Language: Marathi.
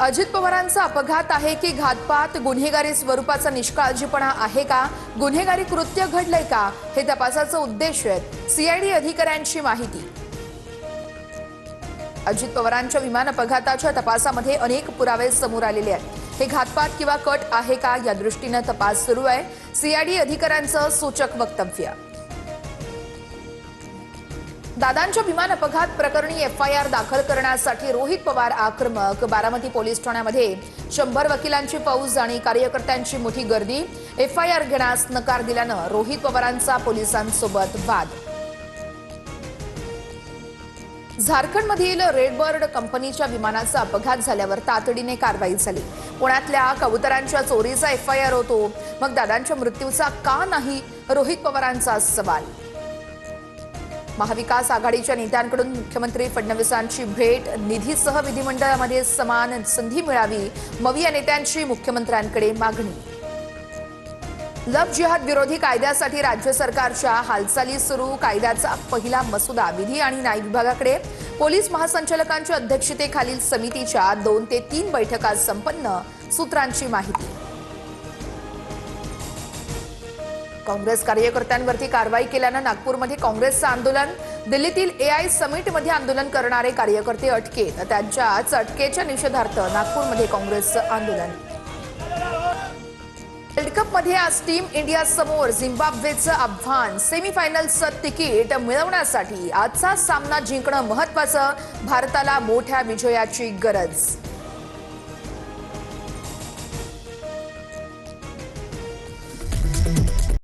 अजित पवारांचा अपघात आहे की घातपात, गुन्हेगारी स्वरूपाचा निष्काळजीपणा आहे का, गुन्हेगारी कृत्य घडलंय का, हे तपासाचा उद्देश आहे। सीआयडी अधिकाऱ्यांची माहिती। अजित पवारांच्या विमान अपघाताच्या तपासामध्ये अनेक पुरावे समोर आलेले आहेत। हे घातपात किंवा कट आहे का या दृष्टीने तपास सुरू आहे। सीआयडी अधिकाऱ्यांचं सूचक वक्तव्य। दादांच्या विमान अपघात प्रकरणी एफआयआर दाखल करण्यासाठी रोहित पवार आक्रमक। बारामती पोलीस ठाण्यामध्ये 100 वकिलांची फौज आणि कार्यकर्त्यांची मोठी गर्दी। एफआयआर घेण्यास नकार दिल्यानं रोहित पवारांचा पोलिसांसोबत वाद। झारखंडमधील रेडबर्ड कंपनीच्या विमानाचा अपघात झाल्यावर तातडीने कारवाई झाली। पुण्यातल्या कबुतरांच्या चोरीचा एफआयआर होतो, मग दादांच्या मृत्यूचा का नाही, रोहित पवारांचा सवाल। महाविकास आघाडीच्या नेत्यांकडून मुख्यमंत्री फडणवीसांची भेट, निधीसह विधिमंडळामध्ये समान संधी मिळावी, मवी या नेत्यांची मुख्यमंत्र्यांकडे मागणी। लव्ह जिहाद विरोधी कायद्यासाठी राज्य सरकारच्या हालचाली सुरू। कायद्याचा पहिला मसुदा विधी आणि न्याय विभागाकडे। पोलीस महासंचालकांच्या अध्यक्षतेखालील समितीच्या 2 ते 3 बैठका संपन्न, सूत्रांची माहिती। काँग्रेस कार्यकर्त्यांवरती कारवाई केल्यानं नागपूरमध्ये काँग्रेसचं आंदोलन। दिल्लीतील एआय समिटमध्ये आंदोलन करणारे कार्यकर्ते अटकेत। त्यांच्याच अटकेच्या निषेधार्थ नागपूरमध्ये काँग्रेसचं आंदोलन। वर्ल्ड कपमध्ये आज टीम इंडिया समोर झिम्बाब्वेचं आव्हान। सेमीफायनलचं तिकीट मिळवण्यासाठी आजचा सामना जिंकणं महत्त्वाचं। भारताला मोठ्या विजयाची गरज।